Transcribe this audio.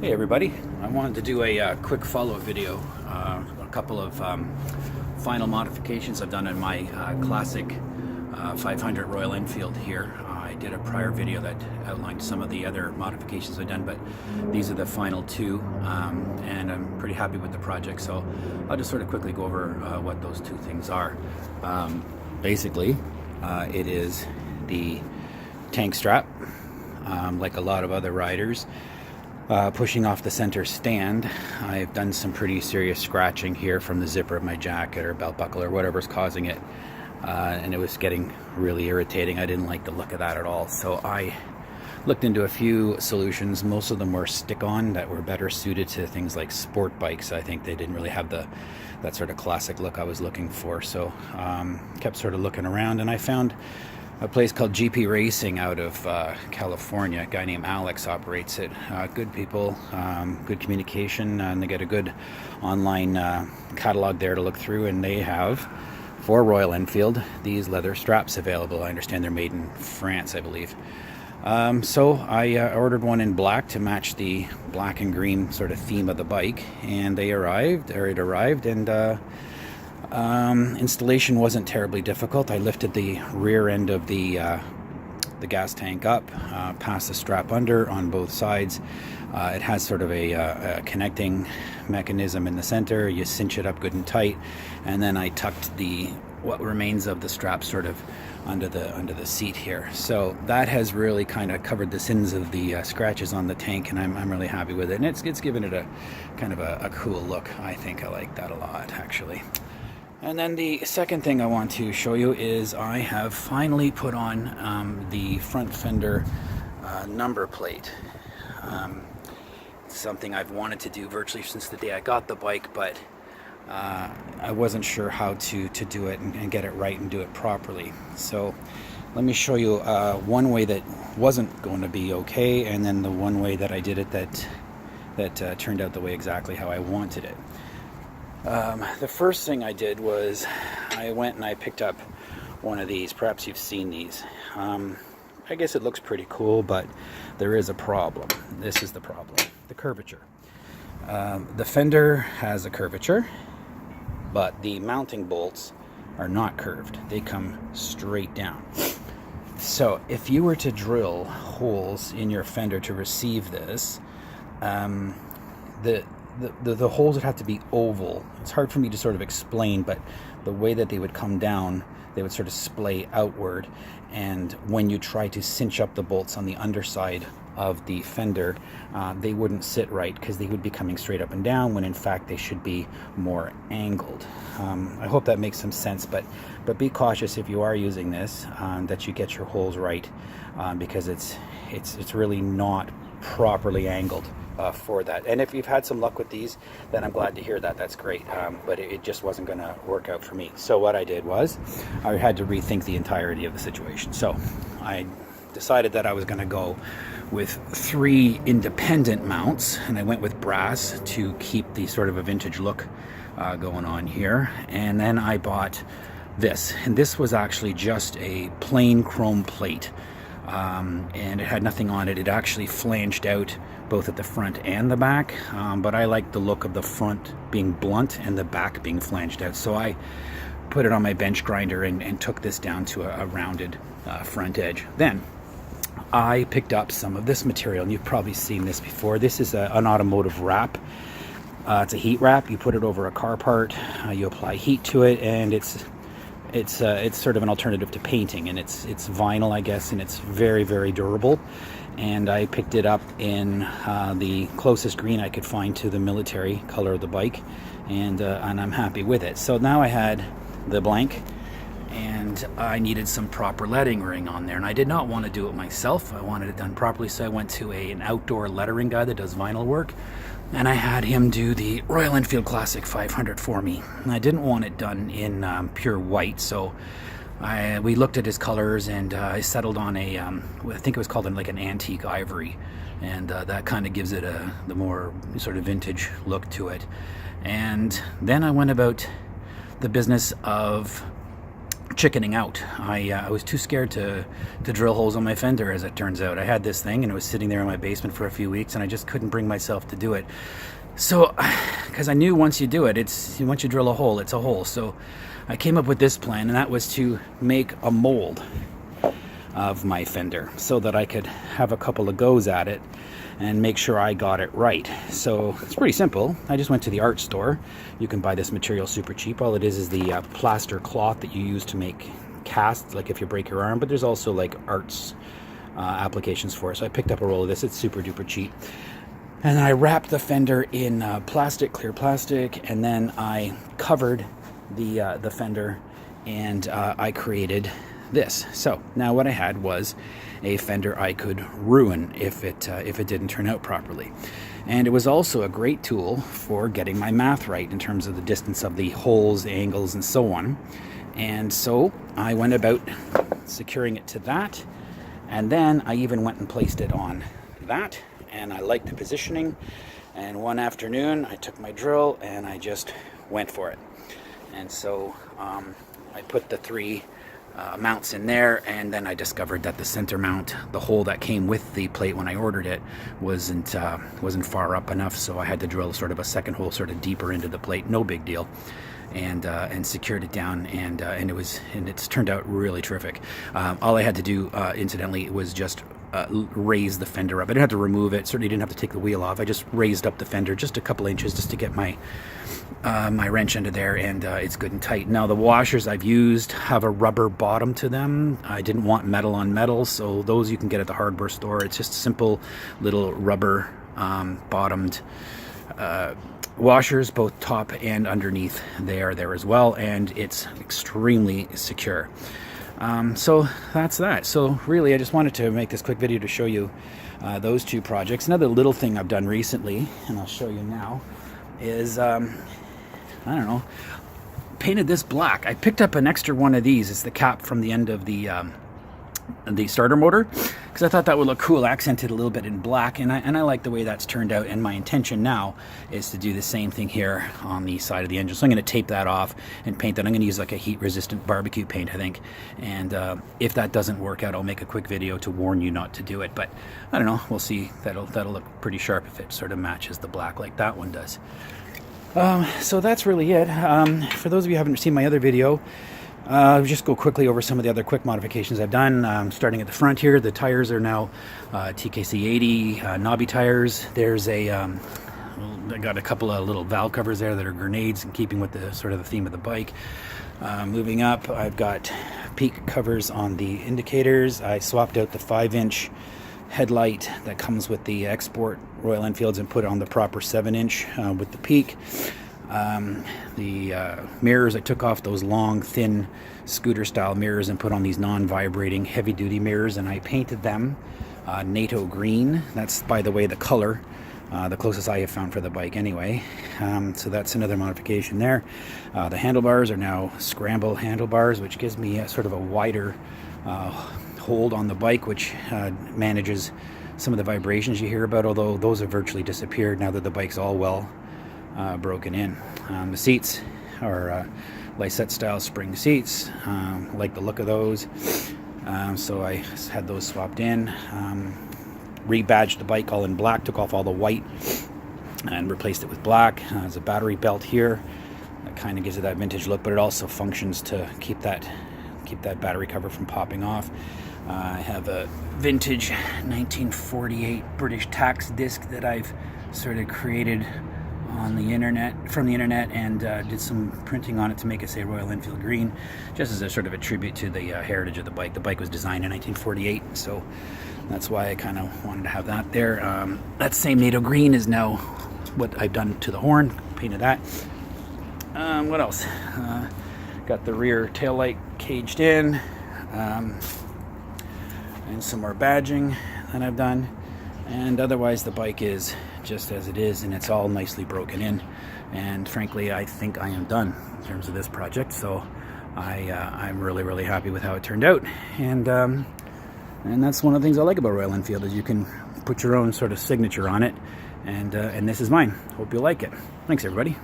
Hey everybody, I wanted to do a quick follow-up video, a couple of final modifications I've done in my classic 500 Royal Enfield here. I did a prior video that outlined some of the other modifications I've done, but these are the final two, and I'm pretty happy with the project, so I'll just sort of quickly go over what those two things are. Basically, it is the tank strap, like a lot of other riders. Pushing off the center stand. I've done some pretty serious scratching here from the zipper of my jacket or belt buckle or whatever's causing it, and it was getting really irritating. I didn't like the look of that at all, so I looked into a few solutions. Most of them were stick-on that were better suited to things like sport bikes. I think they didn't really have that sort of classic look I was looking for, so kept sort of looking around, and I found a place called GP Racing out of California. A guy named Alex operates it. Good people, good communication, and they get a good online catalog there to look through, and they have, for Royal Enfield, these leather straps available. I understand they're made in France, I believe. So I ordered one in black to match the black and green sort of theme of the bike, and it arrived, and installation wasn't terribly difficult. I lifted the rear end of the gas tank up, passed the strap under on both sides. It has sort of a connecting mechanism in the center. You cinch it up good and tight, and then I tucked what remains of the strap sort of under the seat here. So that has really kind of covered the sins of the scratches on the tank, and I'm really happy with it. And it's given it a kind of a cool look. I think I like that a lot, actually. And then the second thing I want to show you is I have finally put on the front fender number plate. Something I've wanted to do virtually since the day I got the bike, but I wasn't sure how to do it and get it right and do it properly. So let me show you one way that wasn't going to be okay, and then the one way that I did it that turned out the way exactly how I wanted it. The first thing I did was I went and I picked up one of these. Perhaps you've seen these. I guess it looks pretty cool, but there is a problem. This is the problem: the curvature. The fender has a curvature, but the mounting bolts are not curved. They come straight down. So if you were to drill holes in your fender to receive this, the holes would have to be oval. It's hard for me to sort of explain, but the way that they would come down, they would sort of splay outward, and when you try to cinch up the bolts on the underside of the fender, they wouldn't sit right because they would be coming straight up and down when in fact they should be more angled. I hope that makes some sense, but be cautious if you are using this, that you get your holes right, because it's really not properly angled for that. And if you've had some luck with these, then I'm glad to hear that. That's great, but it just wasn't going to work out for me. So what I did was I had to rethink the entirety of the situation. So I decided that I was going to go with 3 independent mounts, and I went with brass to keep the sort of a vintage look going on here. And then I bought this, and this was actually just a plain chrome plate, and it had nothing on it. It actually flanged out both at the front and the back, but I like the look of the front being blunt and the back being flanged out, so I put it on my bench grinder and took this down to a rounded front edge. Then I picked up some of this material, and you've probably seen this before. This is an Automotive Wrap. It's a heat wrap. You put it over a car part, you apply heat to it, and it's sort of an alternative to painting, and it's vinyl, I guess, and it's very, very durable. And I picked it up in the closest green I could find to the military color of the bike, and I'm happy with it. So now I had the blank, and I needed some proper lettering ring on there, and I did not want to do it myself. I wanted it done properly, so I went to an outdoor lettering guy that does vinyl work, and I had him do the Royal Enfield Classic 500 for me. And I didn't want it done in pure white, so we looked at his colors, and I settled on I think it was called like an antique ivory, and that kind of gives it the more sort of vintage look to it. And then I went about the business of chickening out. I was too scared to drill holes on my fender, as it turns out. I had this thing and it was sitting there in my basement for a few weeks and I just couldn't bring myself to do it. So, because I knew once you do it, once you drill a hole, it's a hole. So I came up with this plan, and that was to make a mold of my fender so that I could have a couple of goes at it and make sure I got it right. So it's pretty simple. I just went to the art store. You can buy this material super cheap. All it is the plaster cloth that you use to make casts, like if you break your arm, but there's also like arts applications for it. So I picked up a roll of this. It's super duper cheap. And I wrapped the fender in clear plastic, and then I covered the fender, and I created this. So now what I had was a fender I could ruin if it didn't turn out properly. And it was also a great tool for getting my math right in terms of the distance of the holes, angles, and so on. And so I went about securing it to that, and then I even went and placed it on that. And I liked the positioning, and one afternoon I took my drill and I just went for it. And so I put the three mounts in there, and then I discovered that the center mount, the hole that came with the plate when I ordered it, wasn't far up enough, so I had to drill sort of a second hole sort of deeper into the plate. No big deal. And secured it down, and it's turned out really terrific. All I had to do, incidentally, was just raise the fender up. I didn't have to remove it. Certainly didn't have to take the wheel off. I just raised up the fender just a couple inches just to get my my wrench under there, and it's good and tight. Now the washers I've used have a rubber bottom to them. I didn't want metal on metal, so those you can get at the hardware store. It's just simple little rubber bottomed washers, both top and underneath. They are there as well, and it's extremely secure. So that's that. So really, I just wanted to make this quick video to show you those two projects. Another little thing I've done recently, and I'll show you now, is I don't know, painted this black. I picked up an extra one of these. It's the cap from the end of the starter motor, because I thought that would look cool, accented a little bit in black, and I like the way that's turned out. And my intention now is to do the same thing here on the side of the engine. So I'm going to tape that off and paint that. I'm going to use like a heat-resistant barbecue paint, I think. And if that doesn't work out, I'll make a quick video to warn you not to do it. But I don't know. We'll see. That'll look pretty sharp if it sort of matches the black like that one does. So that's really it. For those of you who haven't seen my other video, I'll just go quickly over some of the other quick modifications I've done. Starting at the front here, the tires are now TKC 80 knobby tires. There's I got a couple of little valve covers there that are grenades, in keeping with the sort of the theme of the bike. Moving up, I've got peak covers on the indicators. I swapped out the 5-inch headlight that comes with the export Royal Enfields and put on the proper 7-inch with the peak. The mirrors, I took off those long, thin scooter style mirrors and put on these non-vibrating heavy duty mirrors, and I painted them NATO green. That's, by the way, the color, the closest I have found for the bike anyway. So that's another modification there. The handlebars are now scramble handlebars, which gives me a sort of a wider hold on the bike, which manages some of the vibrations you hear about, although those have virtually disappeared now that the bike's all well broken in. The seats are Lysette style spring seats. Like the look of those, so I had those swapped in. Rebadged the bike all in black, took off all the white and replaced it with black. There's a battery belt here that kind of gives it that vintage look, but it also functions to keep that battery cover from popping off. I have a vintage 1948 British tax disc that I've sort of created on the internet, and did some printing on it to make it say Royal Enfield green, just as a sort of a tribute to the heritage of the bike. The bike was designed in 1948, so that's why I kind of wanted to have that there. That same NATO green is now what I've done to the horn, painted that. What else? Got the rear taillight caged in, and some more badging that I've done, and otherwise the bike is just as it is, and it's all nicely broken in. And frankly, I think I am done in terms of this project, so I'm really happy with how it turned out. And that's one of the things I like about Royal Enfield, is you can put your own sort of signature on it, and this is mine. Hope you like it. Thanks, everybody.